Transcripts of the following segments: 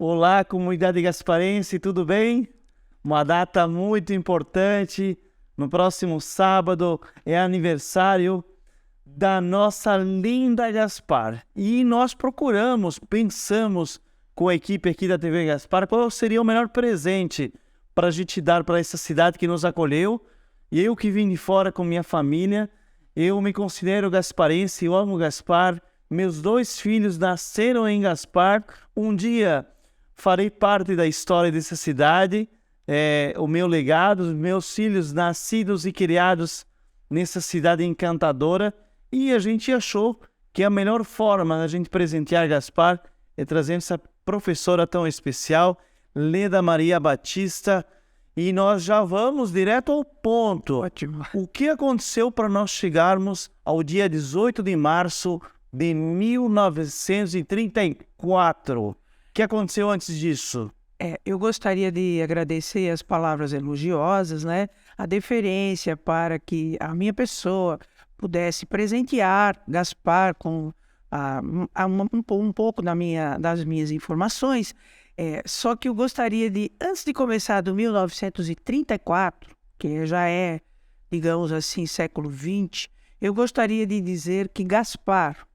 Olá, comunidade gasparense, tudo bem? Uma data muito importante. No próximo sábado é aniversário da nossa linda Gaspar. E nós pensamos com a equipe aqui da TV Gaspar, qual seria o melhor presente para a gente dar para essa cidade que nos acolheu. E eu que vim de fora com minha família, eu me considero gasparense, eu amo Gaspar. Meus 2 filhos nasceram em Gaspar. Um dia farei parte da história dessa cidade, o meu legado, os meus filhos nascidos e criados nessa cidade encantadora, e a gente achou que a melhor forma da gente presentear Gaspar é trazendo essa professora tão especial, Leda Maria Batista, e nós já vamos direto ao ponto. Ótimo. O que aconteceu para nós chegarmos ao dia 18 de março de 1934? O que aconteceu antes disso? Eu gostaria de agradecer as palavras elogiosas, né? A deferência para que a minha pessoa pudesse presentear Gaspar com um pouco das minhas informações. Só que eu gostaria de, antes de começar do 1934, que já é, digamos assim, século XX, eu gostaria de dizer que Gaspar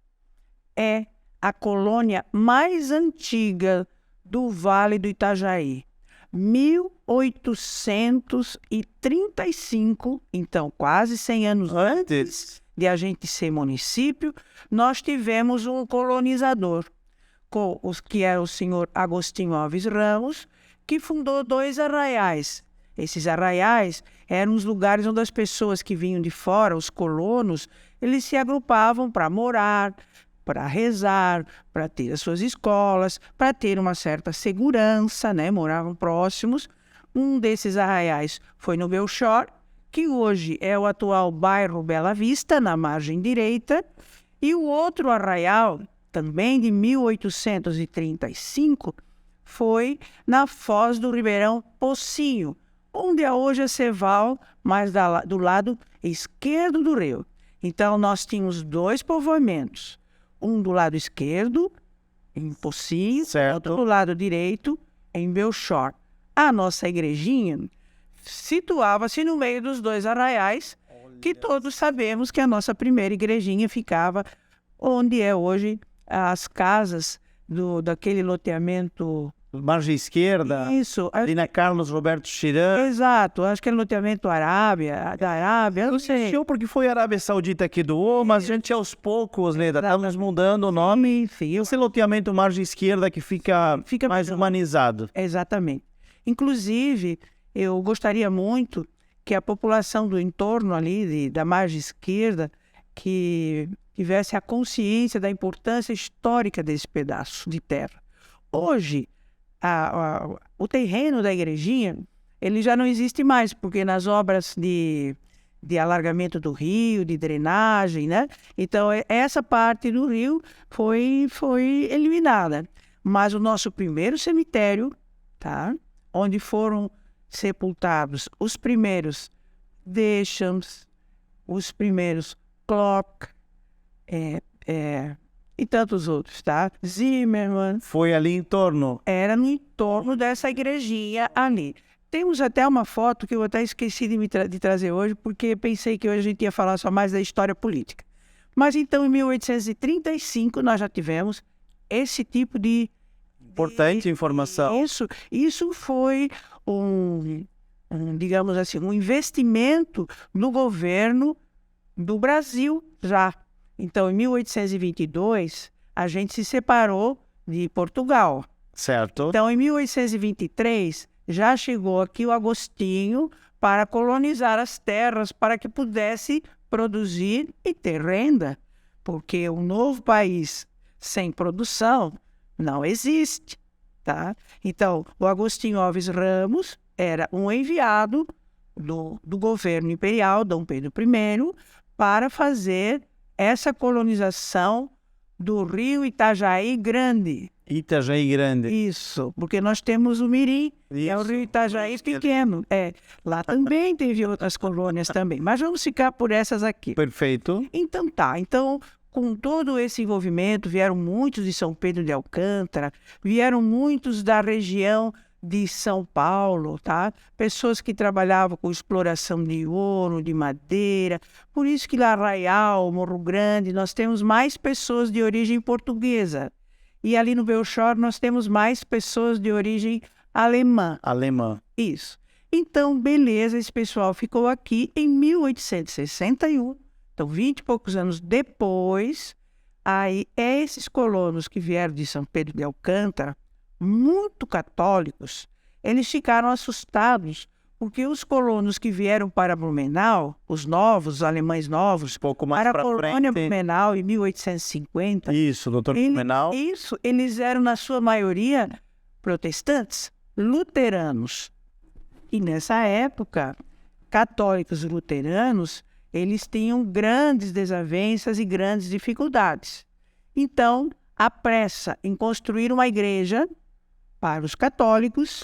é a colônia mais antiga do Vale do Itajaí. 1835, então quase 100 anos antes de a gente ser município, nós tivemos um colonizador, que é o senhor Agostinho Alves Ramos, que fundou 2 arraiais. Esses arraiais eram os lugares onde as pessoas que vinham de fora, os colonos, eles se agrupavam para morar, para rezar, para ter as suas escolas, para ter uma certa segurança, né? Moravam próximos. Um desses arraiais foi no Belchor, que hoje é o atual bairro Bela Vista, na margem direita, e o outro arraial, também de 1835, foi na Foz do Ribeirão Pocinho, onde é hoje a Ceval, mas do lado esquerdo do rio. Então, nós tínhamos 2 povoamentos, um do lado esquerdo, em Pocinho, outro do lado direito, em Belchor. A nossa igrejinha situava-se no meio dos 2 arraiais, que todos sabemos que a nossa primeira igrejinha ficava onde é hoje as casas daquele loteamento... Margem esquerda, Isso. ali na Carlos Roberto Chiran. Exato, acho que é loteamento da Arábia, não sei. Porque foi a Arábia Saudita que doou, mas a gente aos poucos, Leda, estamos mudando o nome. Enfim, Esse loteamento margem esquerda que fica mais humanizado. Exatamente. Inclusive, eu gostaria muito que a população do entorno ali, da margem esquerda, que tivesse a consciência da importância histórica desse pedaço de terra. Hoje, o terreno da igrejinha, ele já não existe mais, porque nas obras de alargamento do rio, de drenagem, né? Então, essa parte do rio foi eliminada. Mas o nosso primeiro cemitério, tá? Onde foram sepultados os primeiros Deschamps, os primeiros Klock, e tantos outros, tá? Zimmermann. Foi ali em torno? Era no entorno dessa igrejinha ali. Temos até uma foto que eu até esqueci de trazer hoje, porque pensei que hoje a gente ia falar só mais da história política. Mas então, em 1835, nós já tivemos esse tipo de... Importante informação. Isso foi digamos assim, um investimento no governo do Brasil já. Então, em 1822, a gente se separou de Portugal. Certo. Então, em 1823, já chegou aqui o Agostinho para colonizar as terras, para que pudesse produzir e ter renda. Porque um novo país sem produção não existe, tá? Então, o Agostinho Alves Ramos era um enviado do governo imperial, Dom Pedro I, para fazer essa colonização do rio Itajaí Grande. Itajaí Grande. Isso, porque nós temos o Mirim, é o rio Itajaí pequeno. Lá também teve outras colônias também, mas vamos ficar por essas aqui. Perfeito. Então tá, com todo esse envolvimento, vieram muitos de São Pedro de Alcântara, vieram muitos da região de São Paulo, tá? Pessoas que trabalhavam com exploração de ouro, de madeira. Por isso que lá Arraial, Morro Grande, nós temos mais pessoas de origem portuguesa. E ali no Belchor nós temos mais pessoas de origem alemã. Alemã. Isso. Então, beleza, esse pessoal ficou aqui em 1861. Então, 20 e poucos anos depois, aí esses colonos que vieram de São Pedro de Alcântara, muito católicos, eles ficaram assustados, porque os colonos que vieram para Blumenau, os novos, os alemães novos, Pouco mais para a pra colônia frente. Blumenau em 1850, Isso, doutor Blumenau. eles eram, na sua maioria, protestantes, luteranos. E nessa época, católicos e luteranos, eles tinham grandes desavenças e grandes dificuldades. Então, a pressa em construir uma igreja para os católicos,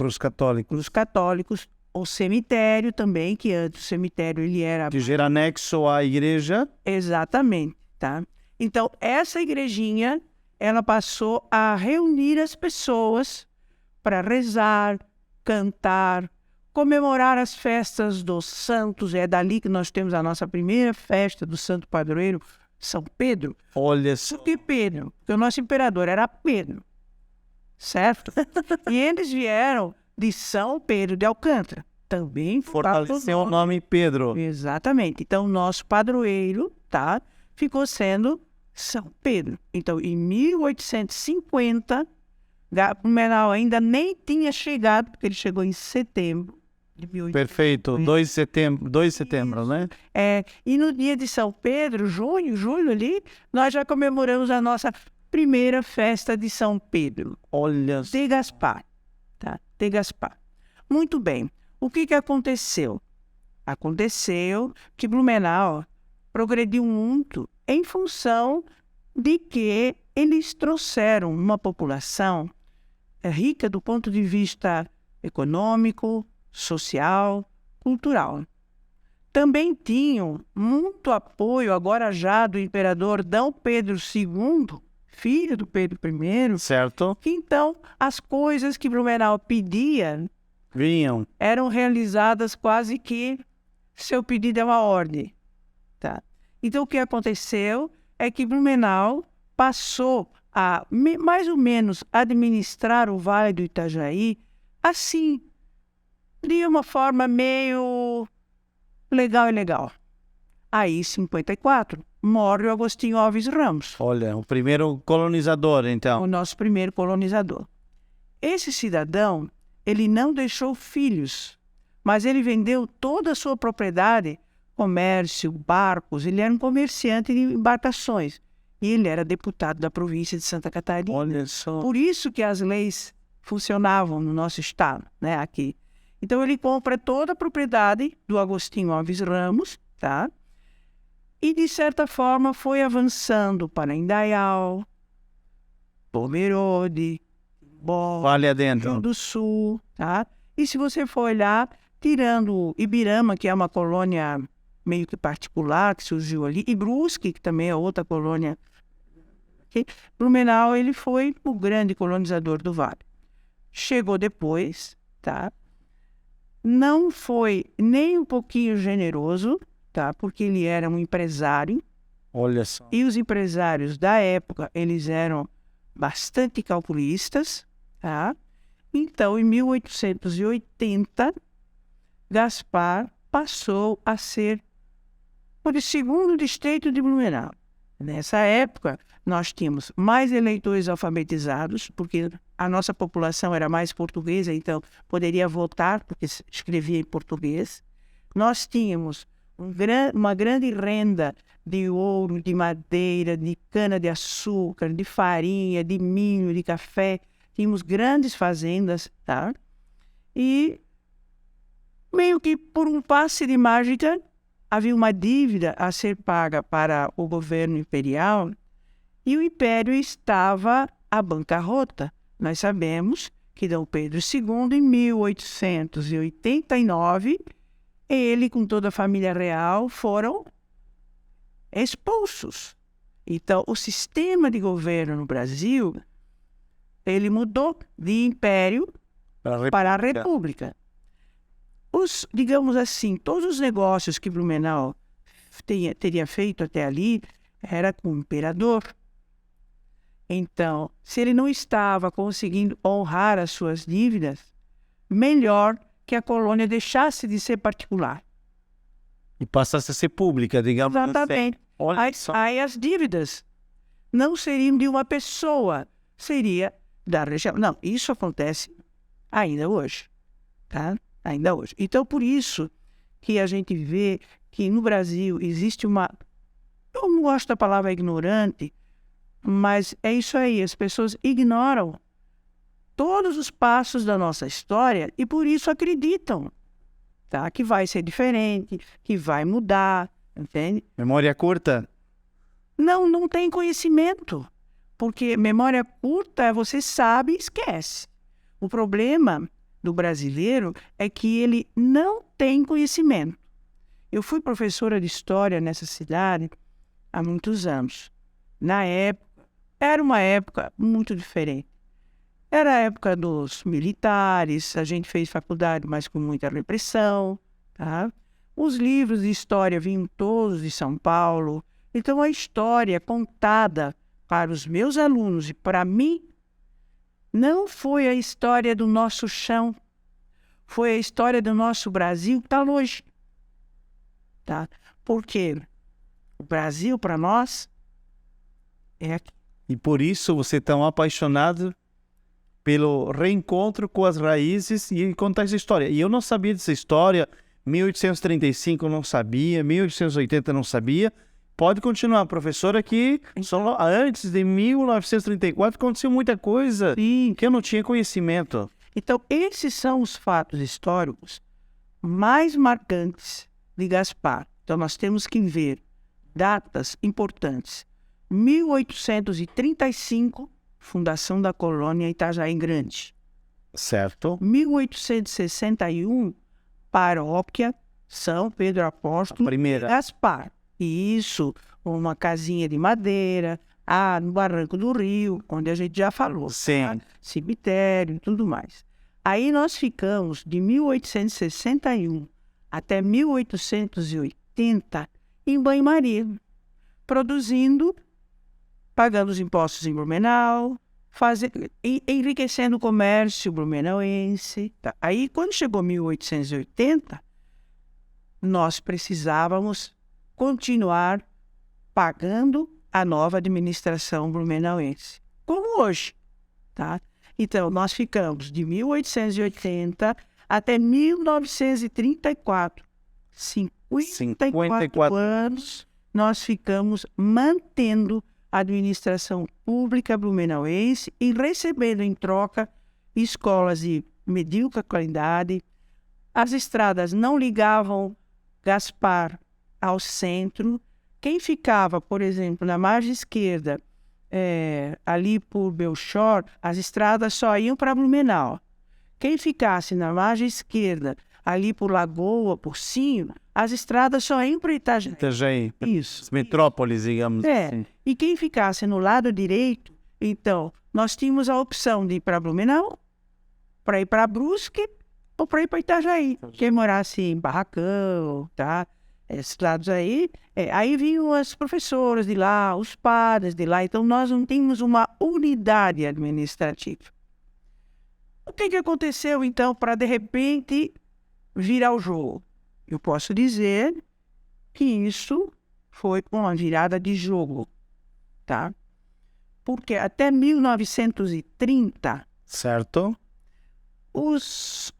o cemitério também, que antes o cemitério ele era... Que era anexo à igreja. Exatamente, tá? Então, essa igrejinha, ela passou a reunir as pessoas para rezar, cantar, comemorar as festas dos santos. É dali que nós temos a nossa primeira festa do santo padroeiro, São Pedro. Olha só. Por que Pedro? Porque o nosso imperador era Pedro, certo? E eles vieram de São Pedro de Alcântara. Também Fortaleceu o nome Pedro. Exatamente. Então, o nosso padroeiro, tá, ficou sendo São Pedro. Então, em 1850, Blumenau ainda nem tinha chegado, porque ele chegou em setembro de 1850. Perfeito. 2 de setembro, né? E no dia de São Pedro, julho ali, nós já comemoramos a nossa primeira festa de São Pedro. Olha só. De Gaspar, tá? De Gaspar. Muito bem. O que aconteceu? Aconteceu que Blumenau progrediu muito em função de que eles trouxeram uma população rica do ponto de vista econômico, social, cultural. Também tinham muito apoio, agora já do imperador D. Pedro II, filho do Pedro I. Certo. Então, as coisas que Blumenau pedia Vinham. eram realizadas quase que seu pedido é uma ordem. Tá? Então, o que aconteceu é que Blumenau passou a, mais ou menos, administrar o Vale do Itajaí assim, de uma forma meio legal. Aí, em 54, morre o Agostinho Alves Ramos. Olha, o primeiro colonizador, então. O nosso primeiro colonizador. Esse cidadão, ele não deixou filhos, mas ele vendeu toda a sua propriedade, comércio, barcos. Ele era um comerciante de embarcações. E ele era deputado da província de Santa Catarina. Olha só. Por isso que as leis funcionavam no nosso estado, né, aqui. Então, ele compra toda a propriedade do Agostinho Alves Ramos, tá? E, de certa forma, foi avançando para Indaial, Pomerode, Vale adentro. Rio do Sul, tá? E se você for olhar, tirando Ibirama, que é uma colônia meio que particular, que surgiu ali, e Brusque, que também é outra colônia, Blumenau, ele foi o grande colonizador do Vale. Chegou depois, tá? Não foi nem um pouquinho generoso, tá? Porque ele era um empresário. Olha só. E os empresários da época, eles eram bastante calculistas, tá? Então, em 1880, Gaspar passou a ser o segundo distrito de Blumenau. Nessa época, nós tínhamos mais eleitores alfabetizados, porque a nossa população era mais portuguesa, então poderia votar, porque escrevia em português. Nós tínhamos uma grande renda de ouro, de madeira, de cana-de-açúcar, de farinha, de milho, de café. Tínhamos grandes fazendas, tá? E meio que por um passe de mágica, havia uma dívida a ser paga para o governo imperial e o império estava à bancarrota. Nós sabemos que D. Pedro II, em 1889, ele com toda a família real foram expulsos. Então, o sistema de governo no Brasil, ele mudou de império para a república. Digamos assim, todos os negócios que Blumenau teria feito até ali era com o imperador. Então, se ele não estava conseguindo honrar as suas dívidas, melhor que a colônia deixasse de ser particular. E passasse a ser pública, digamos. Exatamente. Aí as dívidas não seriam de uma pessoa, seria da região. Não, isso acontece ainda hoje, tá? Ainda hoje. Então, por isso que a gente vê que no Brasil existe uma... Eu não gosto da palavra ignorante, mas é isso aí, as pessoas ignoram todos os passos da nossa história e por isso acreditam, tá? Que vai ser diferente, que vai mudar, entende? Memória curta? Não tem conhecimento, porque memória curta você sabe e esquece. O problema do brasileiro é que ele não tem conhecimento. Eu fui professora de história nessa cidade há muitos anos. Na época, era uma época muito diferente. Era a época dos militares, a gente fez faculdade, mas com muita repressão, tá? Os livros de história vinham todos de São Paulo. Então, a história contada para os meus alunos e para mim não foi a história do nosso chão, foi a história do nosso Brasil que está longe. Tá? Porque o Brasil, para nós, é aqui. E por isso você é tão apaixonado pelo reencontro com as raízes e contar essa história. E eu não sabia dessa história, 1835 eu não sabia, 1880 eu não sabia. Pode continuar, professora, aqui antes de 1934 aconteceu muita coisa que eu não tinha conhecimento. Então, esses são os fatos históricos mais marcantes de Gaspar. Então, nós temos que ver datas importantes. 1835, fundação da colônia Itajaí Grande. Certo. 1861, paróquia São Pedro Apóstolo e Gaspar. Isso, uma casinha de madeira, no Barranco do Rio, onde a gente já falou. Sim. Tá? Cemitério e tudo mais. Aí nós ficamos de 1861 até 1880 em banho-maria, produzindo, pagando os impostos em Blumenau, enriquecendo o comércio blumenauense. Tá? Aí, quando chegou 1880, nós precisávamos continuar pagando a nova administração blumenauense, como hoje, tá? Então, nós ficamos de 1880 até 1934, 54 anos, nós ficamos mantendo a administração pública blumenauense e recebendo em troca escolas de medíocre qualidade. As estradas não ligavam Gaspar ao centro. Quem ficava, por exemplo, na margem esquerda, ali por Belchor, as estradas só iam para Blumenau. Quem ficasse na margem esquerda, ali por Lagoa, por Sinho, as estradas só iam para Itajaí. Itajaí. Isso. Metrópoles, digamos assim. E quem ficasse no lado direito, então, nós tínhamos a opção de ir para Blumenau, para ir para Brusque ou para ir para Itajaí. Quem morasse em Barracão, tá? Esses lados aí, aí vinham as professoras de lá, os padres de lá, então nós não tínhamos uma unidade administrativa. O que aconteceu, então, para de repente virar o jogo? Eu posso dizer que isso foi uma virada de jogo, tá? Porque até 1930, certo, os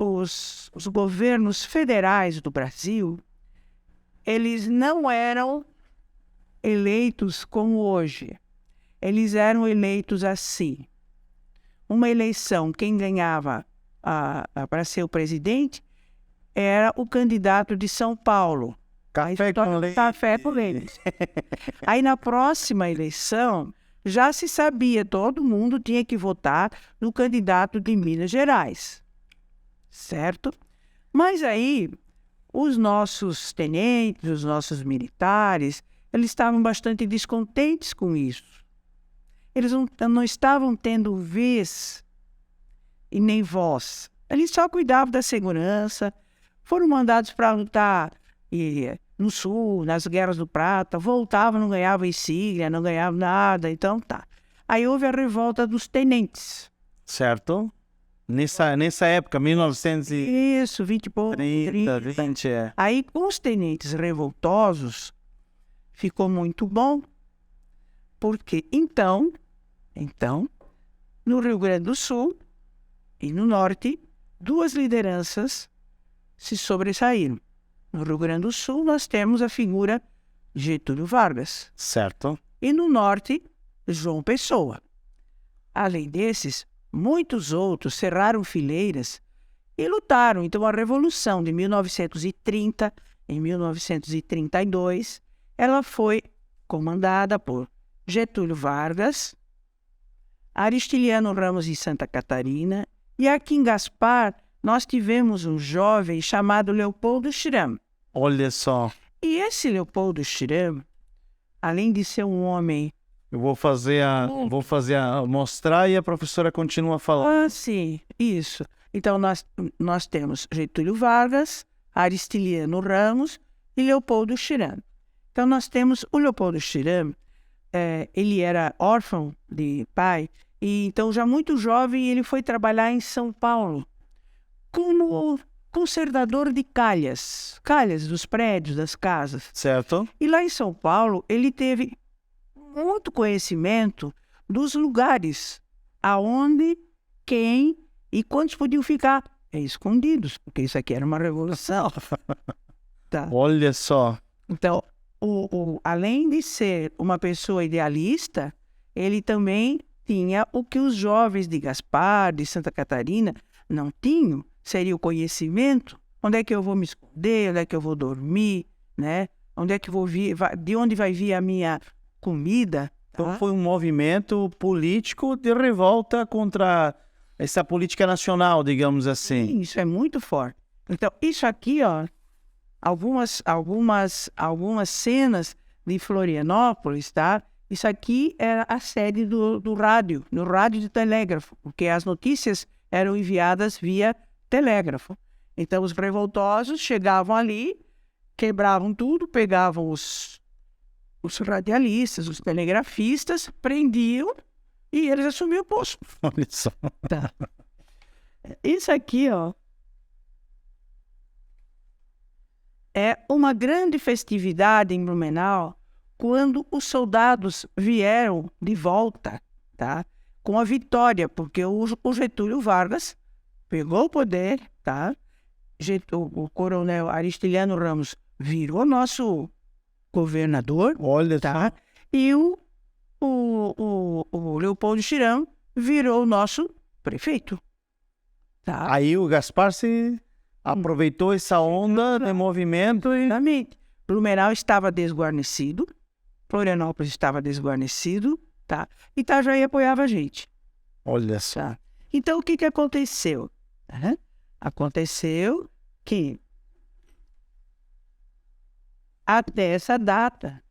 governos federais do Brasil, eles não eram eleitos como hoje. Eles eram eleitos assim. Uma eleição, quem ganhava para ser o presidente era o candidato de São Paulo. Café com leite. Café com leite. Aí na próxima eleição, já se sabia, todo mundo tinha que votar no candidato de Minas Gerais. Certo? Mas aí, os nossos tenentes, os nossos militares, eles estavam bastante descontentes com isso. Eles não estavam tendo vez e nem voz. Eles só cuidavam da segurança, foram mandados para lutar no Sul, nas Guerras do Prata, voltavam, não ganhavam insígnia, não ganhavam nada, então tá. Aí houve a revolta dos tenentes. Certo? Nessa época, 1930, Isso, 20 e pouco. 20, é. Aí, com os tenentes revoltosos, ficou muito bom, porque então, no Rio Grande do Sul e no Norte, duas lideranças se sobressaíram. No Rio Grande do Sul, nós temos a figura Getúlio Vargas. Certo. E no Norte, João Pessoa. Além desses, muitos outros cerraram fileiras e lutaram. Então, a Revolução de 1930, em 1932, ela foi comandada por Getúlio Vargas, Aristiliano Ramos de Santa Catarina, e aqui em Gaspar nós tivemos um jovem chamado Leopoldo Schramm. Olha só. E esse Leopoldo Schramm, além de ser um homem... Eu vou mostrar e a professora continua falando. Ah, sim, isso. Então, nós temos Getúlio Vargas, Aristiliano Ramos e Leopoldo Schramm. Então, nós temos o Leopoldo Schramm, ele era órfão de pai, e então, já muito jovem, ele foi trabalhar em São Paulo como consertador de calhas dos prédios, das casas. Certo. E lá em São Paulo, ele teve muito conhecimento dos lugares aonde, quem e quantos podiam ficar escondidos, porque isso aqui era uma revolução. Tá. Olha só. Então, além de ser uma pessoa idealista, ele também tinha o que os jovens de Gaspar, de Santa Catarina, não tinham, seria o conhecimento. Onde é que eu vou me esconder? Onde é que eu vou dormir? Né? Onde é que eu vou vir? De onde vai vir a minha comida? Tá? Então foi um movimento político de revolta contra essa política nacional, digamos assim. Isso é muito forte. Então, isso aqui, ó, algumas cenas de Florianópolis, tá? Isso aqui era a sede do rádio, no rádio de telégrafo, porque as notícias eram enviadas via telégrafo. Então, os revoltosos chegavam ali, quebravam tudo, pegavam os radialistas, os telegrafistas, prendiam e eles assumiam o posto. Olha só. Tá. Isso aqui, ó, é uma grande festividade em Blumenau quando os soldados vieram de volta, tá? Com a vitória, porque o Getúlio Vargas pegou o poder, tá? O coronel Aristiliano Ramos virou nosso governador, olha, tá? E o Leopoldo Schramm virou nosso prefeito. Tá? Aí o Gaspar se aproveitou essa onda de movimento e... Exatamente. Blumenau estava desguarnecido, Florianópolis estava desguarnecido, tá? E Itajaí apoiava a gente. Olha só. Tá? Então, o que aconteceu? Aconteceu que até essa data,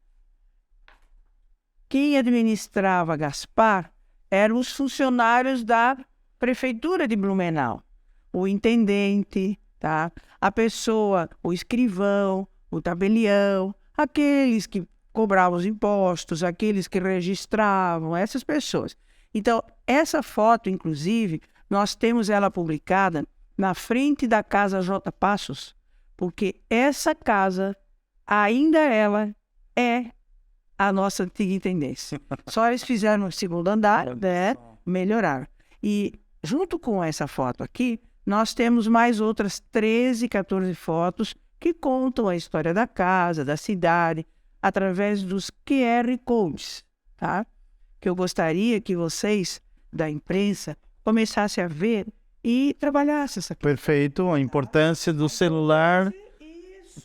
quem administrava Gaspar eram os funcionários da prefeitura de Blumenau. O intendente, tá? A pessoa, o escrivão, o tabelião, aqueles que cobravam os impostos, aqueles que registravam, essas pessoas. Então, essa foto, inclusive, nós temos ela publicada na frente da Casa J. Passos, porque essa casa, ainda ela, é a nossa antiga intendência. Só eles fizeram o segundo andar, né? Melhoraram. E junto com essa foto aqui, nós temos mais outras 13, 14 fotos que contam a história da casa, da cidade, através dos QR Codes, tá? Que eu gostaria que vocês, da imprensa, começassem a ver e trabalhassem essa coisa. Perfeito, a importância do celular.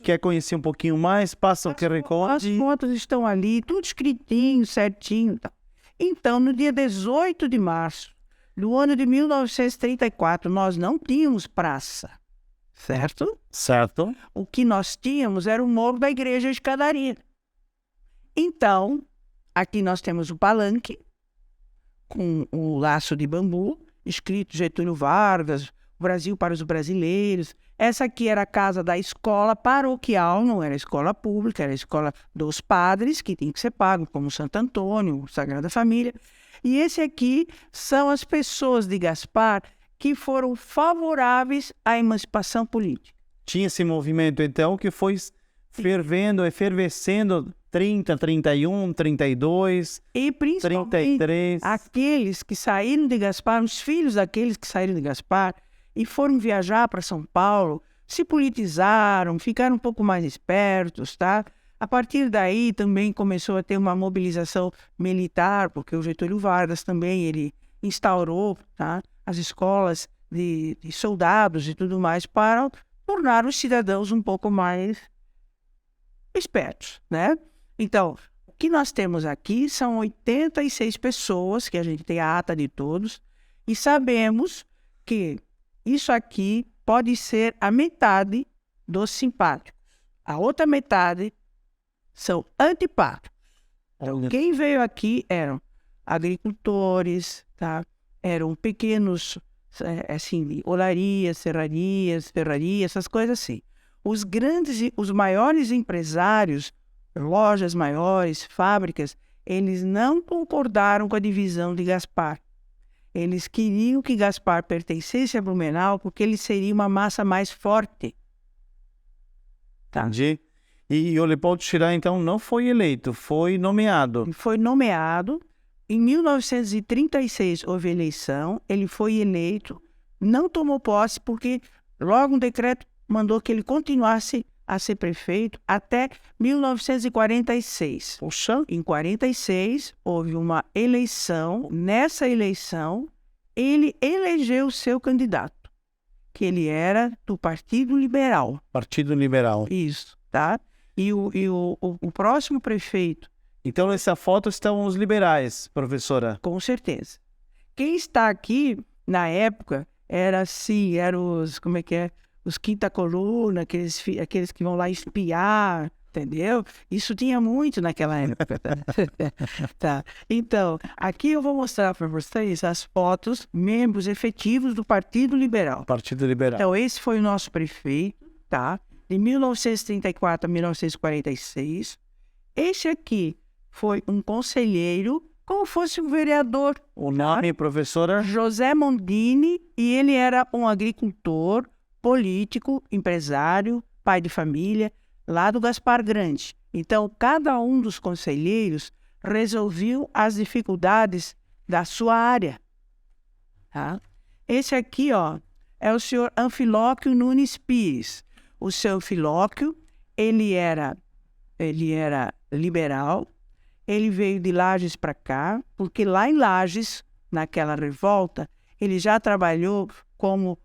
Quer conhecer um pouquinho mais? Passa o QR Code. As fotos estão ali, tudo escritinho, certinho. Tá? Então, no dia 18 de março do ano de 1934, nós não tínhamos praça, certo? Certo. O que nós tínhamos era o morro da Igreja Escadaria. Então, aqui nós temos o palanque, com o laço de bambu, escrito Getúlio Vargas, Brasil para os brasileiros. Essa aqui era a casa da escola paroquial, não era escola pública, era a escola dos padres, que tinha que ser pago, como Santo Antônio, Sagrada Família. E esse aqui são as pessoas de Gaspar que foram favoráveis à emancipação política. Tinha esse movimento, então, que foi fervendo, efervescendo 30, 31, 32, E principalmente 33. aqueles que saíram de Gaspar, os filhos daqueles que saíram de Gaspar e foram viajar para São Paulo, se politizaram, ficaram um pouco mais espertos, tá? A partir daí também começou a ter uma mobilização militar, porque o Getúlio Vargas também ele instaurou, tá, as escolas de soldados e tudo mais para tornar os cidadãos um pouco mais espertos, né? Então, o que nós temos aqui são 86 pessoas, que a gente tem a ata de todos, e sabemos que isso aqui pode ser a metade dos simpáticos. A outra metade são antipáticos. Então, quem veio aqui eram agricultores, tá? Eram pequenos, assim, olarias, serrarias, ferrarias, essas coisas assim. Os grandes, os maiores empresários, lojas maiores, fábricas, eles não concordaram com a divisão de Gaspar. Eles queriam que Gaspar pertencesse a Blumenau porque ele seria uma massa mais forte. Tá. Entendi. E o Leopoldo Schirra, então, não foi eleito, foi nomeado. Ele foi nomeado. Em 1936 houve eleição, ele foi eleito, não tomou posse porque logo um decreto mandou que ele continuasse a ser prefeito até 1946. Poxa. Em 46 houve uma eleição. Nessa eleição, ele elegeu o seu candidato, que ele era do Partido Liberal. Partido Liberal. Isso, tá? E o próximo prefeito... Então, nessa foto estão os liberais, professora. Com certeza. Quem está aqui, na época, eram os, como é que é? Os quinta coluna, aqueles que vão lá espiar, entendeu? Isso tinha muito naquela época. Tá. Então, aqui eu vou mostrar para vocês as fotos, membros efetivos do Partido Liberal. Partido Liberal. Então, esse foi o nosso prefeito, tá? De 1934 a 1946. Esse aqui foi um conselheiro, como fosse um vereador. O nome, professora? José Mondini, e ele era um agricultor, político, empresário, pai de família, lá do Gaspar Grande. Então, cada um dos conselheiros resolviam as dificuldades da sua área. Tá? Esse aqui, ó, é o senhor Anfilóquio Nunes Pires. O seu Anfilóquio, ele era liberal, ele veio de Lages para cá, porque lá em Lages, naquela revolta, ele já trabalhou como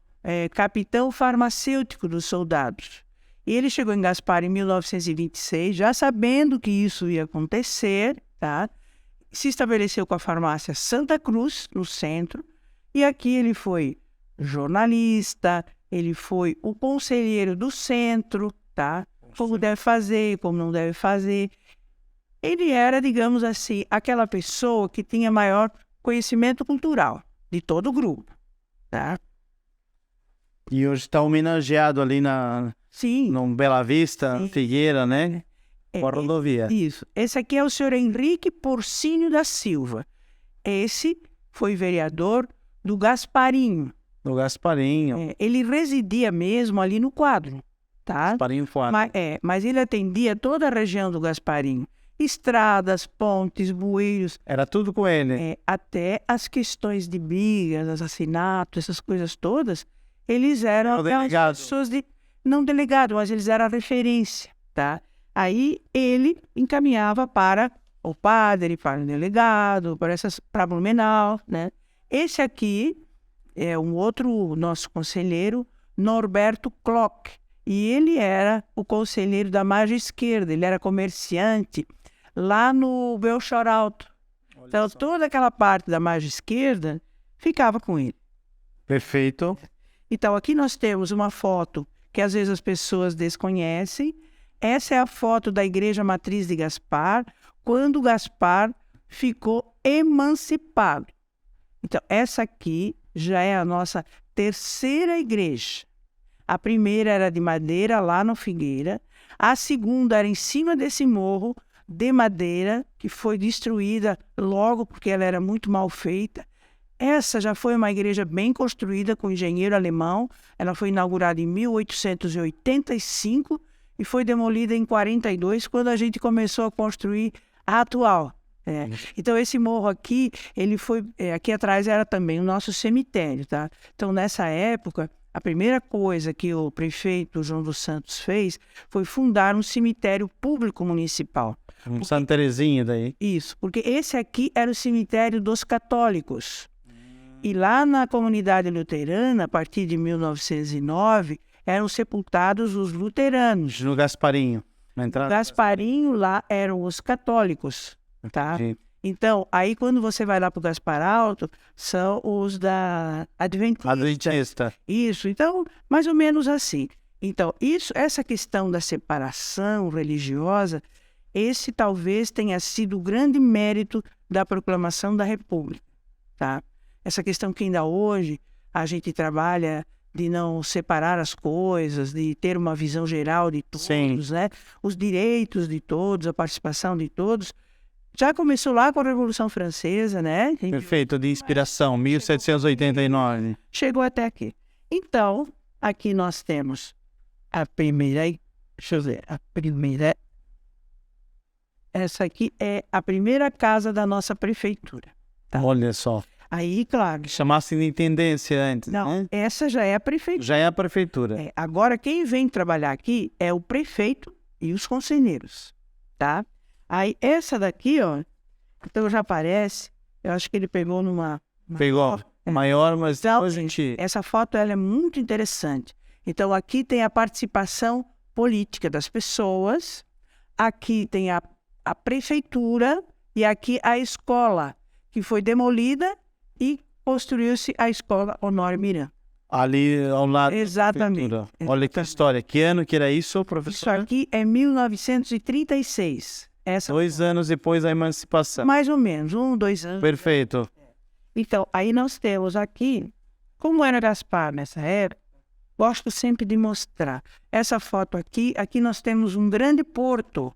capitão farmacêutico dos soldados. E ele chegou em Gaspar em 1926, já sabendo que isso ia acontecer, tá? Se estabeleceu com a farmácia Santa Cruz, no centro, e aqui ele foi jornalista, ele foi o conselheiro do centro, tá? Como deve fazer, como não deve fazer. Ele era, digamos assim, aquela pessoa que tinha maior conhecimento cultural de todo o grupo, tá? E hoje está homenageado ali no Bela Vista, Sim. Figueira, né? Com a rodovia. Isso. Esse aqui é o senhor Henrique Porcínio da Silva. Esse foi vereador do Gasparinho. Do Gasparinho. Ele residia mesmo ali no Quadro, tá? Gasparinho 4. Mas ele atendia toda a região do Gasparinho. Estradas, pontes, bueiros. Era tudo com ele. Até as questões de brigas, assassinatos, essas coisas todas, eles eram delegado. pessoas não delegado, mas eles eram a referência, tá? Aí ele encaminhava para o padre, para o delegado, para Blumenau, né? Esse aqui é um outro nosso conselheiro, Norberto Klock, e ele era o conselheiro da margem esquerda, ele era comerciante lá no Belchor Alto. Então, toda aquela parte da margem esquerda ficava com ele. Perfeito. Então, aqui nós temos uma foto que às vezes as pessoas desconhecem. Essa é a foto da Igreja Matriz de Gaspar, quando Gaspar ficou emancipado. Então, essa aqui já é a nossa terceira igreja. A primeira era de madeira, lá no Figueira. A segunda era em cima desse morro de madeira, que foi destruída logo porque ela era muito mal feita. Essa já foi uma igreja bem construída com engenheiro alemão. Ela foi inaugurada em 1885 e foi demolida em 42, quando a gente começou a construir a atual. Então, esse morro aqui, ele foi... aqui atrás era também o nosso cemitério, tá? Então, nessa época, a primeira coisa que o prefeito João dos Santos fez foi fundar um cemitério público municipal. Santa Terezinha daí. Isso, porque esse aqui era o cemitério dos católicos. E lá na comunidade luterana, a partir de 1909, eram sepultados os luteranos. No Gasparinho. Na entrada. Gasparinho lá eram os católicos, tá? Sim. Então, aí quando você vai lá para o Gaspar Alto, são os da Adventista. Isso, então, mais ou menos assim. Então, essa questão da separação religiosa, esse talvez tenha sido o grande mérito da proclamação da República, tá? Essa questão que ainda hoje a gente trabalha de não separar as coisas, de ter uma visão geral de todos, Sim. né? Os direitos de todos, a participação de todos. Já começou lá com a Revolução Francesa, né? Perfeito, de inspiração, 1789. Chegou até aqui. Então, aqui nós temos a primeira... Deixa eu ver. A primeira... Essa aqui é a primeira casa da nossa prefeitura. Tá. Olha só. Aí, claro... Chamasse de intendência antes, Não, né? essa já é a prefeitura. Já é a prefeitura. Agora, quem vem trabalhar aqui é o prefeito e os conselheiros, tá? Aí, essa daqui, ó, então já aparece, eu acho que ele pegou numa... Pegou maior, mas Então, depois a gente... essa foto, ela é muito interessante. Então, aqui tem a participação política das pessoas, aqui tem a prefeitura e aqui a escola, que foi demolida e construiu-se a escola Honório Miranda. Ali ao lado Exatamente. da prefeitura. Olha que história. Que ano que era isso, Isso professor? aqui é 1936. Essa 2 anos depois da emancipação. mais ou menos, 1, 2 anos. Perfeito. Então, aí nós temos aqui, como era Gaspar nessa época, gosto sempre de mostrar. Essa foto aqui nós temos um grande porto,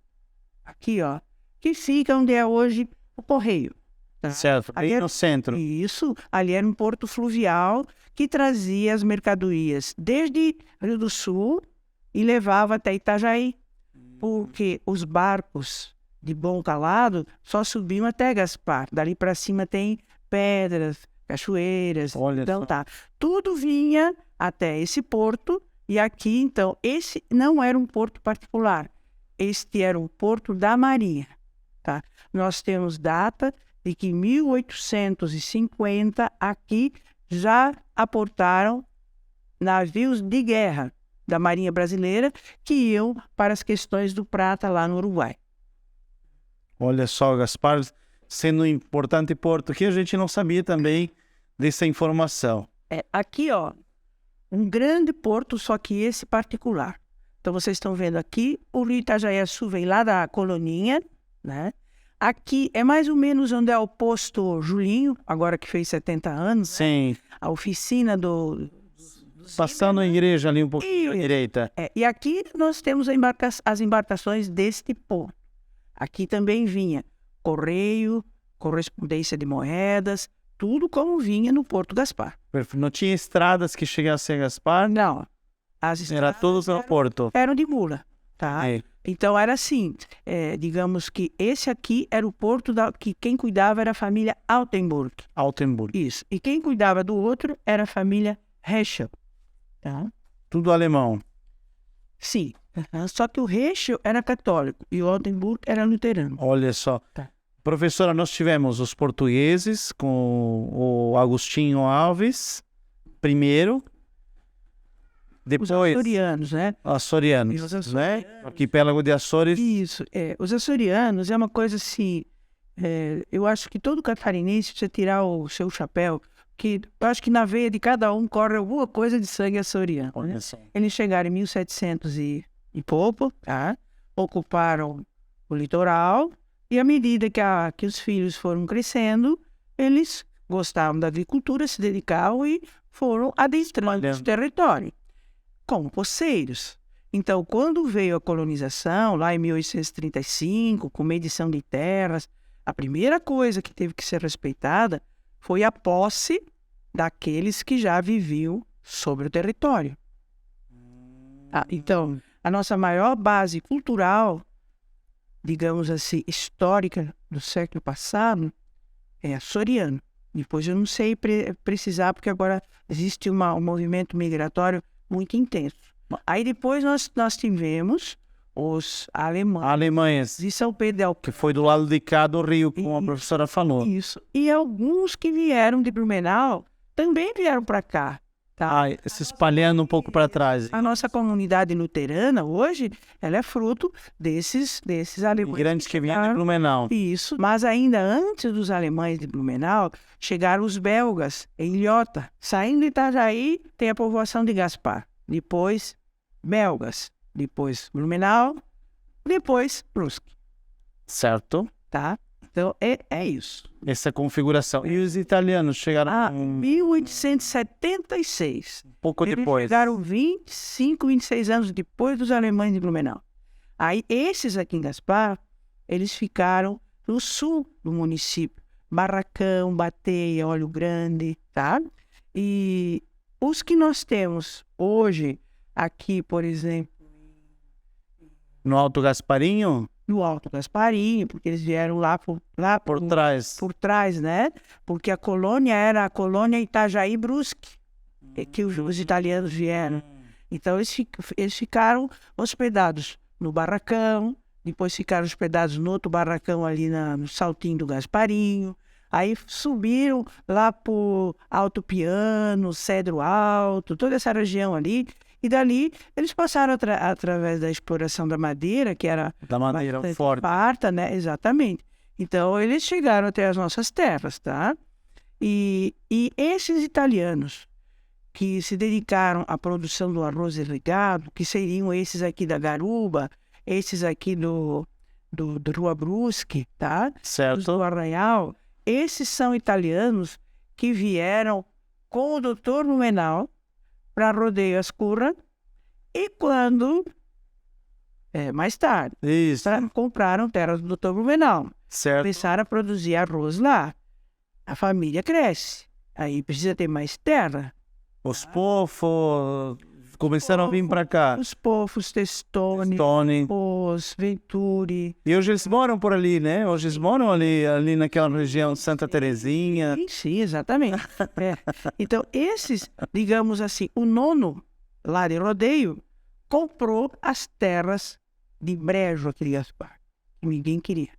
aqui ó, que fica onde é hoje o Correio. Tá? Certo, Ali bem no centro. Isso, ali era um porto fluvial que trazia as mercadorias desde Rio do Sul e levava até Itajaí, porque os barcos de bom calado só subiam até Gaspar. Dali para cima tem pedras, cachoeiras. Olha Então só. tá, tudo vinha até esse porto e aqui então esse não era um porto particular, este era um porto da Marinha, tá? Nós temos data de que em 1850 aqui já aportaram navios de guerra da Marinha Brasileira que iam para as questões do prata lá no Uruguai. Olha só, Gaspar sendo um importante porto, que a gente não sabia também dessa informação. Aqui, ó, um grande porto, só que esse particular. Então, vocês estão vendo aqui, o rio Itajaiaçu vem lá da Coloninha, né? Aqui é mais ou menos onde é o posto Julinho, agora que fez 70 anos. Sim, A oficina do... passando a igreja ali um pouquinho à direita. E aqui nós temos as embarcações deste porto. Aqui também vinha correio, correspondência de moedas, tudo como vinha no Porto Gaspar. Não tinha estradas que chegassem a Gaspar, Não, as era estradas tudo pelo porto. eram de mula, tá? É. Então era assim, digamos que esse aqui era o porto que quem cuidava era a família Altenburg. Altenburg. Isso. E quem cuidava do outro era a família Heschel. Tá? Tudo alemão. Sim. Só que o Heschel era católico e o Altenburg era luterano. Olha só. Tá. Professora, nós tivemos os portugueses com o Agostinho Alves, primeiro. Depois, Os açorianos, né? açorianos, E os açorianos. né? Arquipélago de Açores. Isso. Os açorianos é uma coisa assim... eu acho que todo catarinense precisa tirar o seu chapéu, que eu acho que na veia de cada um corre alguma coisa de sangue açoriano. Né? Olha só. Eles chegaram em 1700 e pouco, tá? Ocuparam o litoral, E à medida que os filhos foram crescendo, eles gostavam da agricultura, se dedicavam e foram adentrando esse território como poceiros. Então, quando veio a colonização, lá em 1835, com medição de terras, a primeira coisa que teve que ser respeitada foi a posse daqueles que já viviam sobre o território. Então, a nossa maior base cultural, digamos assim, histórica do século passado, é açoriano. Depois eu não sei precisar, porque agora existe um movimento migratório muito intenso. Aí depois nós tivemos os Alemanhas, de São Pedro del que foi do lado de cá do rio, como a professora falou. Isso. E alguns que vieram de Blumenau também vieram para cá. Tá? Se espalhando um pouco para trás. A nossa comunidade luterana hoje, ela é fruto desses alemães. Imigrantes que vieram de Blumenau. Isso. Mas ainda antes dos alemães de Blumenau, chegaram os belgas em Ilhota. Saindo de Itajaí, tem a povoação de Gaspar. Depois, belgas. Depois, Blumenau. Depois, Brusque. Certo. Tá? Então, é isso. Essa configuração. E os italianos chegaram... 1876. Pouco depois. Eles chegaram 25, 26 anos depois dos alemães de Blumenau. Aí, esses aqui em Gaspar, eles ficaram no sul do município. Barracão, Bateia, Olho Grande, tá? E os que nós temos hoje, aqui, por exemplo... No Alto Gasparinho? No Alto Gasparinho, porque eles vieram por trás. Por trás, né? Porque a colônia era a colônia Itajaí Brusque, que os italianos vieram. Então, eles ficaram hospedados no Barracão, depois ficaram hospedados no outro barracão ali no Saltinho do Gasparinho. Aí subiram lá por Alto Piano, Cedro Alto, toda essa região ali. E dali, eles passaram através da exploração da madeira, que era da madeira forte, farta, né? Exatamente. Então, eles chegaram até as nossas terras, tá? E esses italianos que se dedicaram à produção do arroz irrigado, que seriam esses aqui da Garuba, esses aqui do Rua Brusque, tá? Certo. Do Arraial, esses são italianos que vieram com o doutor Blumenau para Rodeio Ascurra, e quando, mais tarde, compraram terras do Dr. Blumenau. Certo. Começaram a produzir arroz lá. A família cresce. Aí precisa ter mais terra. Os pofos começaram a vir para cá. Os pofos, Testone, os Venturi. E hoje eles moram por ali, né? Hoje eles moram ali naquela região de Santa Terezinha. Sim, exatamente. Então, esses, digamos assim, o nono lá de Rodeio comprou as terras de Brejo aqui de Gaspar, que ninguém queria.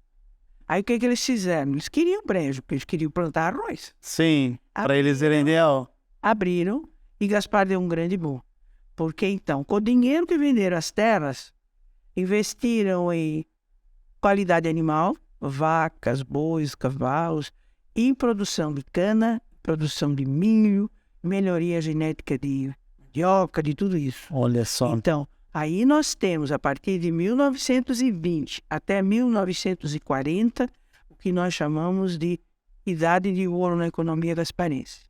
Aí o que eles fizeram? Eles queriam Brejo, porque eles queriam plantar arroz. Sim, para eles irem ideal. Abriram e Gaspar deu um grande boom. Porque então, com o dinheiro que venderam as terras, investiram em qualidade animal, vacas, bois, cavalos, em produção de cana, produção de milho, melhoria genética de mandioca, de tudo isso. Olha só. Então, aí nós temos, a partir de 1920 até 1940, o que nós chamamos de idade de ouro na economia gasparense.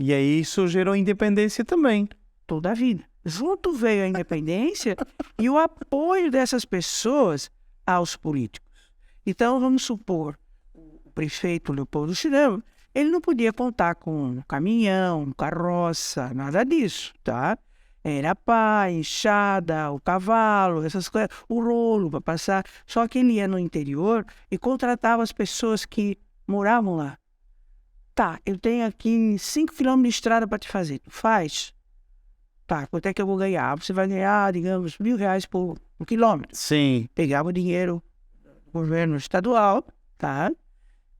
E aí isso gerou independência também. Toda a vida. Junto veio a independência e o apoio dessas pessoas aos políticos. Então, vamos supor, o prefeito Leopoldo Schramm, ele não podia contar com caminhão, carroça, nada disso, tá? Era pá, enxada, o cavalo, essas coisas, o rolo para passar. Só que ele ia no interior e contratava as pessoas que moravam lá. Tá, eu tenho aqui 5 quilômetros de estrada para te fazer. Tu faz? Tá, quanto é que eu vou ganhar? Você vai ganhar, digamos, R$1.000 por quilômetro. Sim. Pegava o dinheiro do governo estadual, tá?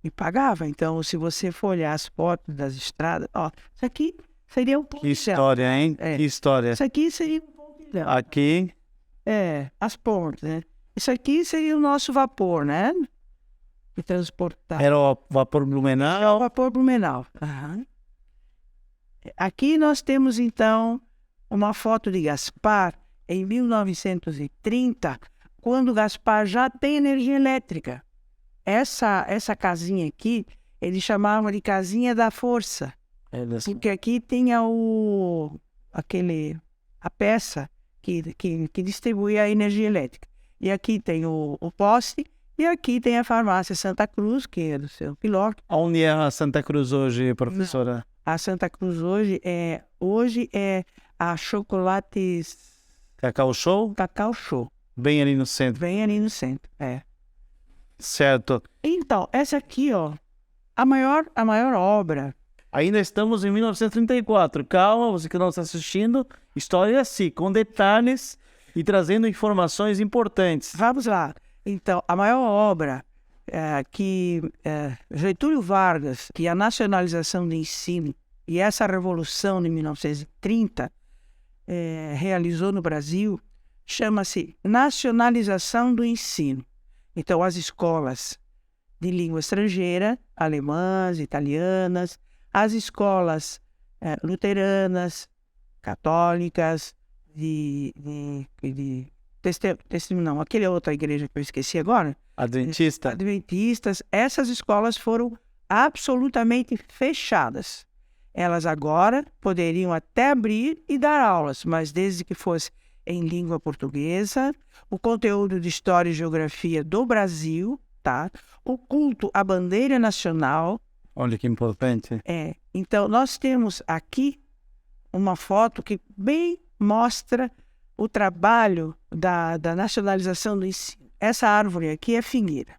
E pagava. Então, se você for olhar as fotos das estradas, ó, isso aqui seria um pontilhão. Que história, hein? Que história. Isso aqui seria um pontilhão. Aqui? As pontes, né? Isso aqui seria o nosso vapor, né? Que transportar. Era o vapor Blumenau? É o vapor Blumenau. Uhum. Aqui nós temos, então, uma foto de Gaspar, em 1930, quando Gaspar já tem energia elétrica. Essa casinha aqui, eles chamavam de casinha da força, porque aqui tem a peça que distribui a energia elétrica. E aqui tem o poste, e aqui tem a farmácia Santa Cruz, que é do seu piloto. Onde é a Santa Cruz hoje, professora? Não. A Santa Cruz hoje é a Chocolates... Cacau Show? Cacau Show. Bem ali no centro. Bem ali no centro, Certo. Então, essa aqui, ó, a maior obra. Ainda estamos em 1934. Calma, você que não está assistindo. História assim, com detalhes e trazendo informações importantes. Vamos lá. Então, a maior obra que Getúlio Vargas, que é a nacionalização do ensino, e essa revolução de 1930 realizou no Brasil, chama-se Nacionalização do Ensino. Então, as escolas de língua estrangeira, alemãs, italianas, as escolas luteranas, católicas, aquela outra igreja que eu esqueci agora. Adventistas. Essas escolas foram absolutamente fechadas. Elas agora poderiam até abrir e dar aulas, mas desde que fosse em língua portuguesa, o conteúdo de História e Geografia do Brasil, tá? O culto à bandeira nacional. Olha que importante. Então, nós temos aqui uma foto que bem mostra o trabalho da nacionalização do ensino. Essa árvore aqui é Figueira,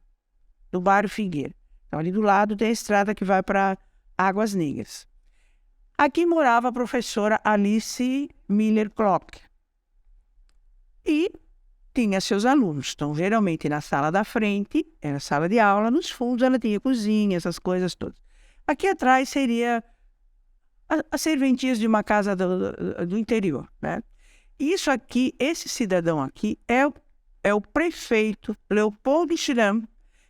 do bairro Figueira. Então, ali do lado tem a estrada que vai para Águas Negras. Aqui morava a professora Alice Miller Klock. E tinha seus alunos. Então, geralmente, na sala da frente, era sala de aula, nos fundos ela tinha cozinha, essas coisas todas. Aqui atrás seria as serventias de uma casa do interior, né? Isso aqui, esse cidadão aqui, é o prefeito Leopoldo Schramm,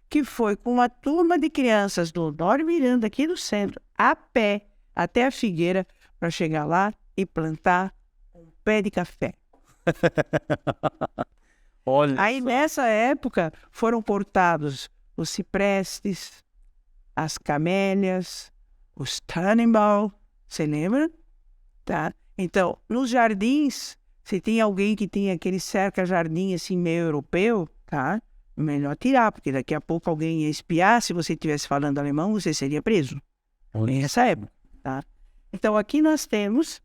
que foi com uma turma de crianças do Honório Miranda, aqui do centro, a pé, até a Figueira, para chegar lá e plantar um pé de café. Olha Aí, só. nessa época, foram cortados os ciprestes, as camélias, os Tannenbaum, você lembra? Tá? Então, nos jardins, se tem alguém que tem aquele cerca-jardim assim meio europeu, tá? Melhor tirar, porque daqui a pouco alguém ia espiar. Se você estivesse falando alemão, você seria preso. Nessa época, tá? Então, aqui nós temos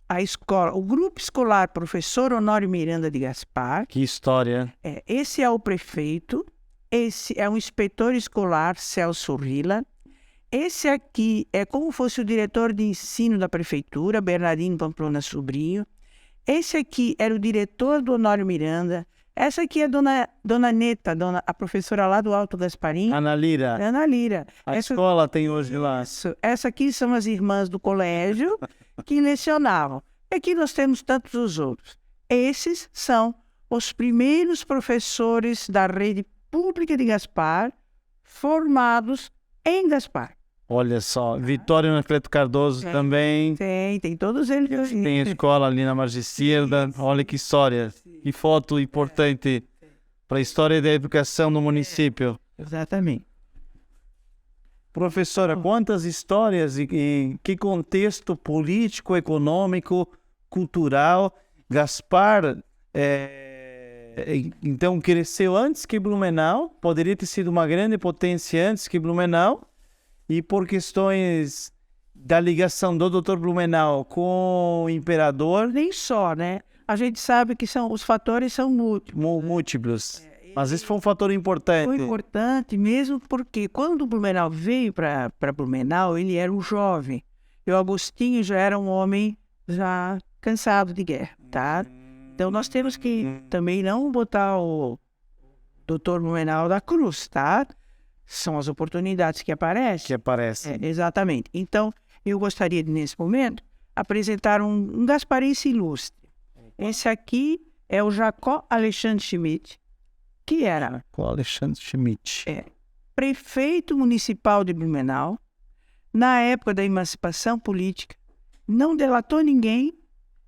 a escola, o grupo escolar Professor Honório Miranda de Gaspar. Que história. Esse é o prefeito, esse é o inspetor escolar Celso Rila. Esse aqui é como fosse o diretor de ensino da prefeitura, Bernardino Pamplona Sobrinho. Esse aqui era o diretor do Honório Miranda. Essa aqui é Dona Neta, a professora lá do Alto Gasparim. Ana Lira. Ana Lira. A escola tem hoje lá. Essa aqui são as irmãs do colégio que lecionavam. E aqui nós temos tantos os outros. Esses são os primeiros professores da rede pública de Gaspar, formados em Gaspar. Olha só, Vitório Anacleto Cardoso também. Tem todos eles. Tem a escola ali na margem esquerda. Olha que história. Que foto importante para a história da educação no município. Exatamente. Professora, quantas histórias e que contexto político, econômico, cultural. Gaspar, então, cresceu antes que Blumenau. Poderia ter sido uma grande potência antes que Blumenau. E por questões da ligação do Dr. Blumenau com o imperador... Nem só, né? A gente sabe que os fatores são múltiplos. Mas esse foi um fator importante. Foi importante mesmo porque quando o Blumenau veio para Blumenau, ele era um jovem. E o Agostinho já era um homem já cansado de guerra, tá? Então nós temos que também não botar o Dr. Blumenau da cruz, tá? São as oportunidades que aparecem. Exatamente. Então, eu gostaria de, nesse momento, apresentar um gasparense ilustre. Esse aqui é o Jacó Alexandre Schmidt, que era prefeito municipal de Blumenau, na época da emancipação política, não delatou ninguém,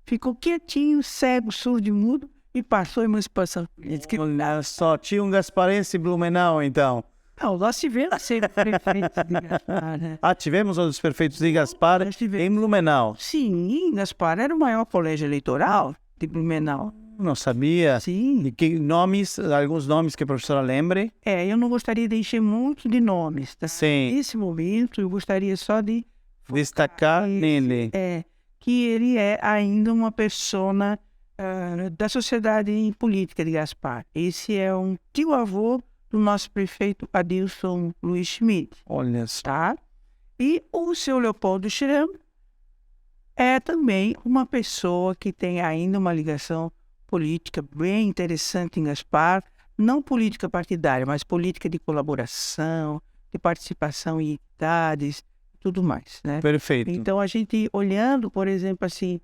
ficou quietinho, cego, surdo e mudo, e passou em municipalização política. Só tinha um gasparense em Blumenau, então. Não, nós tivemos sempre prefeitos de Gaspar, né? Ah, tivemos os prefeitos de Gaspar Nós tivemos. em Blumenau. Sim, Gaspar era o maior colégio eleitoral de Blumenau. Não sabia. Sim. E que nomes, alguns nomes que a professora lembre? Eu não gostaria de encher muito de nomes, tá? Sim. Nesse momento, eu gostaria só de Destacar nele. que ele é ainda uma persona da sociedade política de Gaspar. Esse é um tio-avô do nosso prefeito Adilson Luiz Schmidt, Olha só. tá? E o seu Leopoldo Schramm é também uma pessoa que tem ainda uma ligação política bem interessante em Gaspar, não política partidária, mas política de colaboração, de participação em entidades, tudo mais, né? Perfeito. Então, a gente olhando, por exemplo, assim,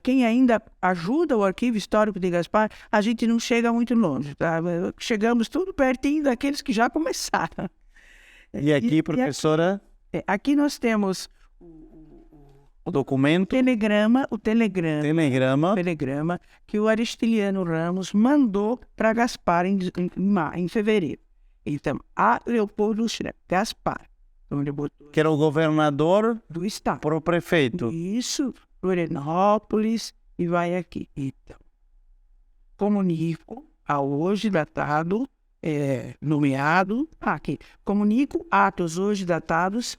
quem ainda ajuda o Arquivo Histórico de Gaspar, a gente não chega muito longe, tá? Chegamos tudo pertinho daqueles que já começaram. E aqui, professora? Aqui nós temos O documento? o telegrama que o Aristiliano Ramos mandou para Gaspar em fevereiro. Então, a Leopoldo Schramm, Gaspar, então ele botou Que era o governador do estado. para o prefeito. Isso, Florianópolis, e vai aqui. Então, comunico ao hoje datado, nomeado, aqui, comunico atos hoje datados,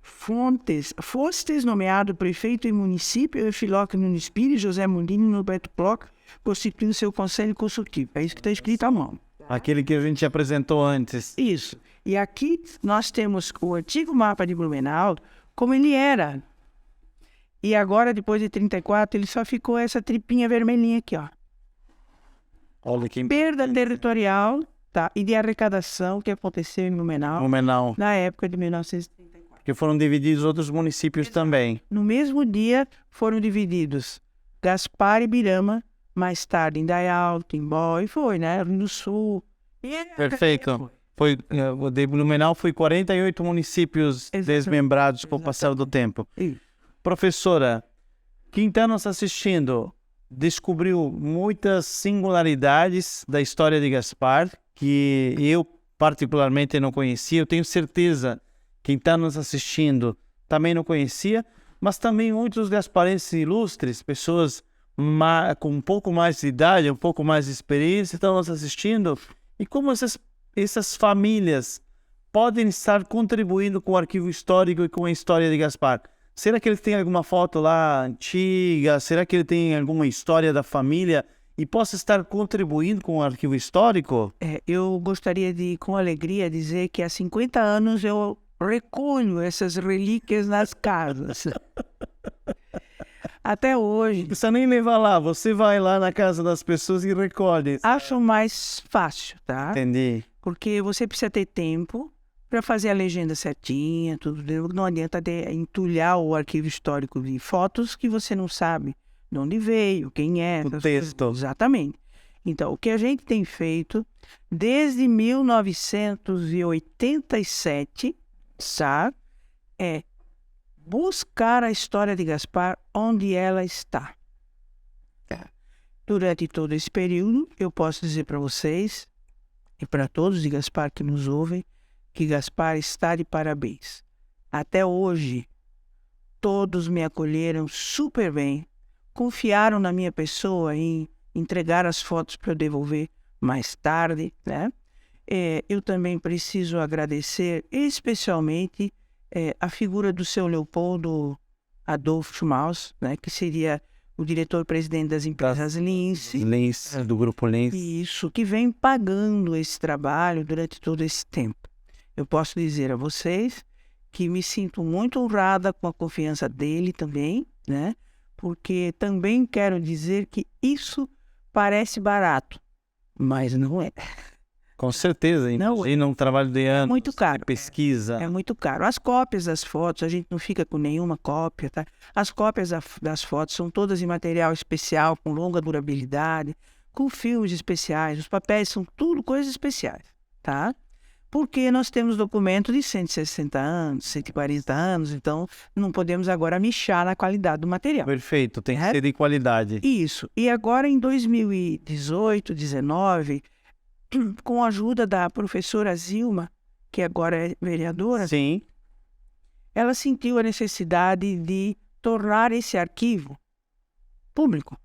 fostes nomeado prefeito e município, Eufilóquio no Espírito, José Mundini no Beto Ploc, constituindo seu conselho consultivo. É isso que está escrito à mão. Aquele que a gente apresentou antes. Isso. E aqui nós temos o antigo mapa de Blumenau, como ele era. E agora, depois de 34, ele só ficou essa tripinha vermelhinha aqui, ó. Olha que Perda territorial, tá? E de arrecadação que aconteceu em Blumenau. na época de 1934. Que foram divididos outros municípios também. No mesmo dia foram divididos Gaspar e Birama, mais tarde Indaial, Timbó, e foi, né? Rio do Sul. Perfeito. O de Blumenau foi 48 municípios Exatamente. desmembrados com o passar do tempo. Isso. Professora, quem está nos assistindo descobriu muitas singularidades da história de Gaspar que eu particularmente não conhecia. Eu tenho certeza quem está nos assistindo também não conhecia, mas também muitos gasparenses ilustres, pessoas com um pouco mais de idade, um pouco mais de experiência, estão nos assistindo. E como essas famílias podem estar contribuindo com o arquivo histórico e com a história de Gaspar? Será que ele tem alguma foto lá antiga? Será que ele tem alguma história da família e possa estar contribuindo com o arquivo histórico? Eu gostaria de, com alegria, dizer que há 50 anos eu recolho essas relíquias nas casas. Até hoje. Não precisa nem levar lá, você vai lá na casa das pessoas e recolhe. Acho mais fácil, tá? Entendi. Porque você precisa ter tempo para fazer a legenda certinha, tudo. Não adianta entulhar o arquivo histórico de fotos que você não sabe de onde veio, quem é. O texto. Exatamente. Então, o que a gente tem feito desde 1987, sabe, é buscar a história de Gaspar onde ela está. Durante todo esse período, eu posso dizer para vocês e para todos de Gaspar que nos ouvem, que Gaspar está de parabéns. Até hoje, todos me acolheram super bem, confiaram na minha pessoa em entregar as fotos para eu devolver mais tarde, né? Eu também preciso agradecer especialmente a figura do seu Leopoldo Adolfo Schmaus, né? Que seria o diretor-presidente das empresas Lince. Do Grupo Lince. Isso, que vem pagando esse trabalho durante todo esse tempo. Eu posso dizer a vocês que me sinto muito honrada com a confiança dele também, né? Porque também quero dizer que isso parece barato, mas não é. Com certeza, imagina um trabalho de anos, muito caro. Pesquisa. É muito caro. As cópias das fotos, a gente não fica com nenhuma cópia, tá? As cópias das fotos são todas em material especial, com longa durabilidade, com filmes especiais. Os papéis são tudo coisas especiais, tá? porque nós temos documento de 160 anos, 140 anos, então não podemos agora mexer na qualidade do material. Perfeito, tem que ser de qualidade. Isso. E agora em 2018, 19, com a ajuda da professora Zilma, que agora é vereadora, Sim, ela sentiu a necessidade de tornar esse arquivo público,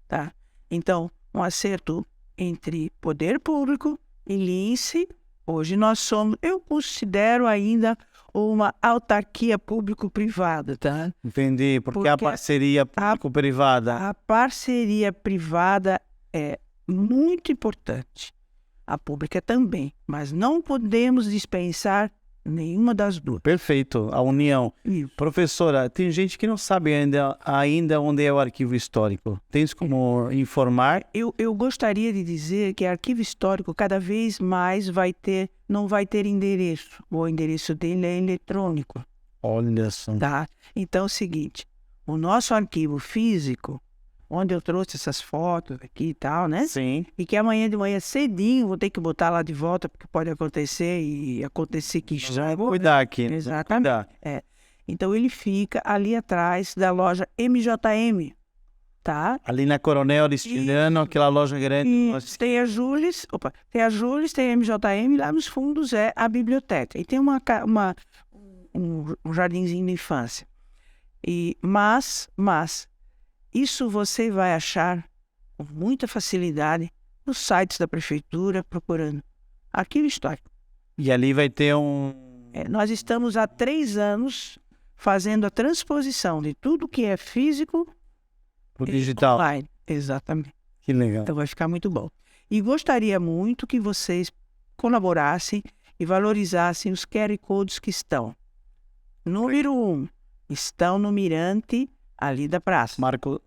tá? Então, um acerto entre poder público e Lince. Hoje eu considero ainda uma autarquia público-privada, tá? entendi. Porque a parceria público-privada. A parceria privada é muito importante. A pública também, mas não podemos dispensar nenhuma das duas. Perfeito, a união. Isso. Professora, tem gente que não sabe ainda onde é o arquivo histórico. Tens como informar? Eu gostaria de dizer que arquivo histórico cada vez mais não vai ter endereço. O endereço dele é eletrônico. Olha só. Tá? Então é o seguinte, o nosso arquivo físico, onde eu trouxe essas fotos aqui e tal, né? Sim. E que amanhã de manhã cedinho vou ter que botar lá de volta, porque pode acontecer que já Vou cuidar aqui. Exatamente. Cuidar. Então ele fica ali atrás da loja MJM, tá? Ali na Coronel Aristiliano, aquela loja grande. E tem a Jules, tem a MJM, lá nos fundos é a biblioteca. E tem um jardinzinho de infância. Mas isso você vai achar com muita facilidade nos sites da prefeitura, procurando arquivo histórico. E ali vai ter Nós estamos há 3 anos fazendo a transposição de tudo que é físico pro digital. online. Exatamente. Que legal. Então vai ficar muito bom. E gostaria muito que vocês colaborassem e valorizassem os QR Codes que estão. Número 1, estão no Mirante ali da praça.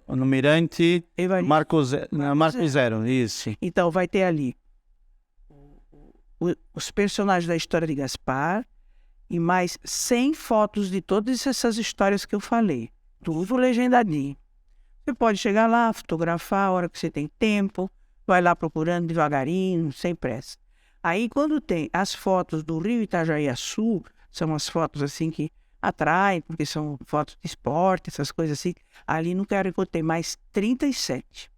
No Mirante, Evaristo. Marco Zero, isso. Então vai ter ali os personagens da história de Gaspar e mais 100 fotos de todas essas histórias que eu falei. Tudo legendadinho. Você pode chegar lá, fotografar a hora que você tem tempo, vai lá procurando devagarinho, sem pressa. Aí quando tem as fotos do Rio Itajaiaçu, são as fotos assim que atraem, porque são fotos de esporte, essas coisas assim. Ali no QR Code tem mais 37.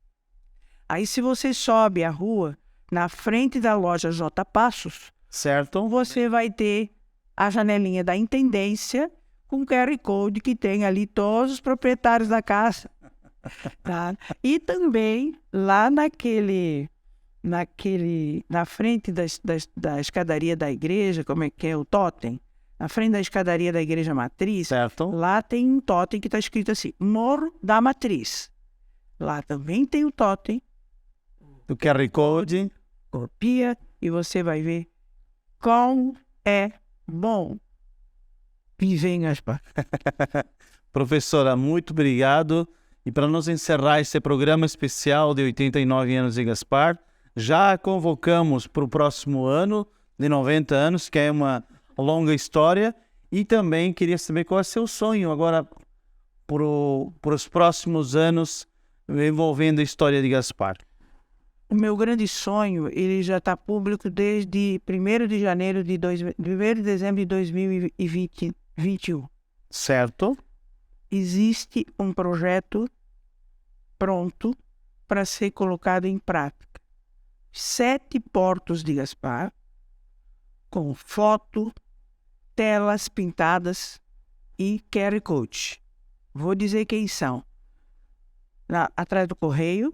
Aí se você sobe a rua, na frente da loja J. Passos, Certo. você vai ter a janelinha da intendência com QR Code que tem ali todos os proprietários da casa. Tá? E também lá na frente da escadaria da igreja, como é que é o totem? Na frente da escadaria da igreja matriz, Certo. lá tem um totem que está escrito assim, Morro da Matriz. Lá também tem o totem, Do QR Code. copia e você vai ver como é bom viver em Gaspar. Professora, muito obrigado. E para nos encerrar esse programa especial de 89 anos de Gaspar, já convocamos para o próximo ano de 90 anos, que é uma longa história. E também queria saber qual é o seu sonho agora para os próximos anos envolvendo a história de Gaspar. O meu grande sonho, ele já está público desde 1º de dezembro de 2021. Certo. Existe um projeto pronto para ser colocado em prática. 7 portos de Gaspar, com foto, telas pintadas e QR Code. Vou dizer quem são. Atrás do correio,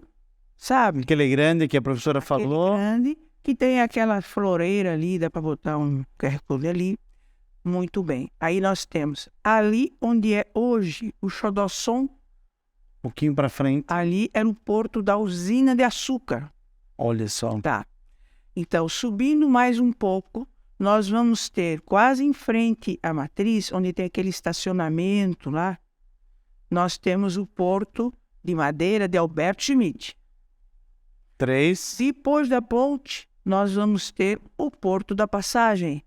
sabe? Aquele grande que a professora falou. Grande, que tem aquela floreira ali, dá para botar um QR Code ali. Muito bem. Aí nós temos ali onde é hoje o Xodossom. Um pouquinho para frente. Ali era o porto da usina de açúcar. Olha só. Tá. Então, subindo mais um pouco, nós vamos ter quase em frente à matriz, onde tem aquele estacionamento lá, nós temos o porto de madeira de Alberto Schmidt. 3. Depois da ponte, nós vamos ter o porto da passagem,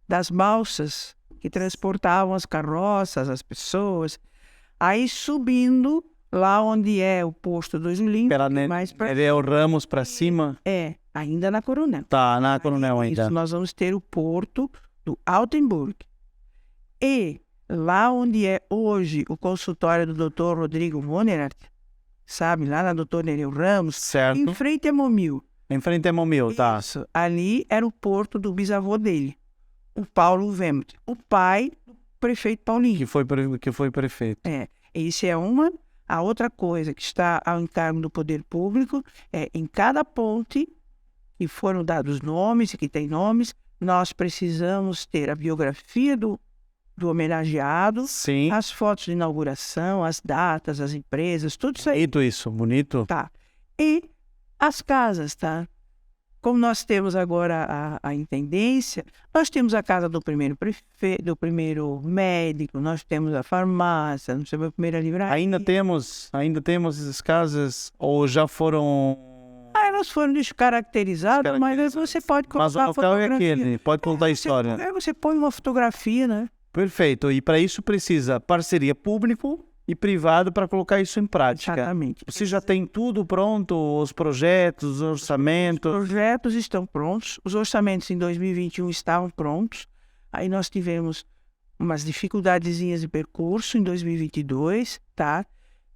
das balsas que transportavam as carroças, as pessoas. Aí subindo, lá onde é o posto do Julinho, mais para o Ramos para cima. ainda na Coronel. Tá, na Coronel ainda. Isso, nós vamos ter o porto do Altenburg. E lá onde é hoje o consultório do Dr. Rodrigo Vonerath, sabe, lá na Dr. Nereu Ramos, Certo. em frente a Momil. Em frente a Momil, tá. Isso, ali era o porto do bisavô dele, o Paulo Wemt, o pai do prefeito Paulinho. Que foi prefeito. Isso é uma. A outra coisa que está ao encargo do poder público é, em cada ponte que foram dados nomes e que tem nomes, nós precisamos ter a biografia do homenageado, Sim. as fotos de inauguração, as datas, as empresas, tudo isso aí. Bonito isso, bonito. Tá. E as casas, tá? Como nós temos agora a intendência, nós temos a casa do primeiro prefeito, do primeiro médico, nós temos a farmácia, nós temos a primeira livraria. Ainda temos essas casas ou já foram... Elas foram descaracterizadas, mas você pode colocar Mas o local é fotografia. aquele, pode contar a história. Você põe uma fotografia, né? Perfeito, e para isso precisa parceria público e privado para colocar isso em prática. Exatamente. Você já tem tudo pronto, os projetos, os orçamentos? Os projetos estão prontos, os orçamentos em 2021 estavam prontos, aí nós tivemos umas dificuldadezinhas de percurso em 2022, tá?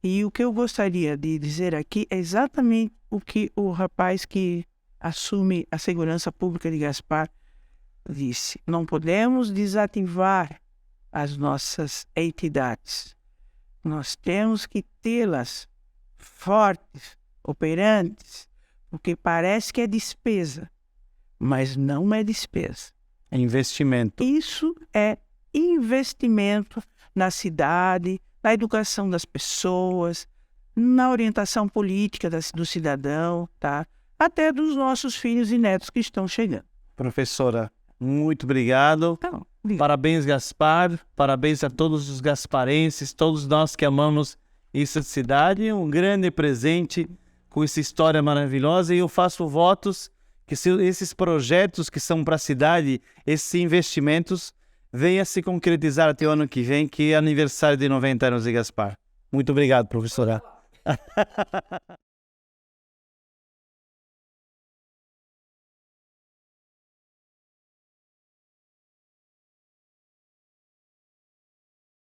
E o que eu gostaria de dizer aqui é exatamente o que o rapaz que assume a segurança pública de Gaspar disse. Não podemos desativar as nossas entidades. Nós temos que tê-las fortes, operantes, porque parece que é despesa, mas não é despesa. É investimento. Isso é investimento na cidade, na educação das pessoas, na orientação política do cidadão, tá? Até dos nossos filhos e netos que estão chegando. Professora, muito obrigado. Então, Parabéns, Gaspar. Parabéns a todos os gasparenses, todos nós que amamos essa cidade. Um grande presente com essa história maravilhosa. E eu faço votos que esses projetos que são para a cidade, esses investimentos, venham a se concretizar até o ano que vem, que é aniversário de 90 anos de Gaspar. Muito obrigado, professora.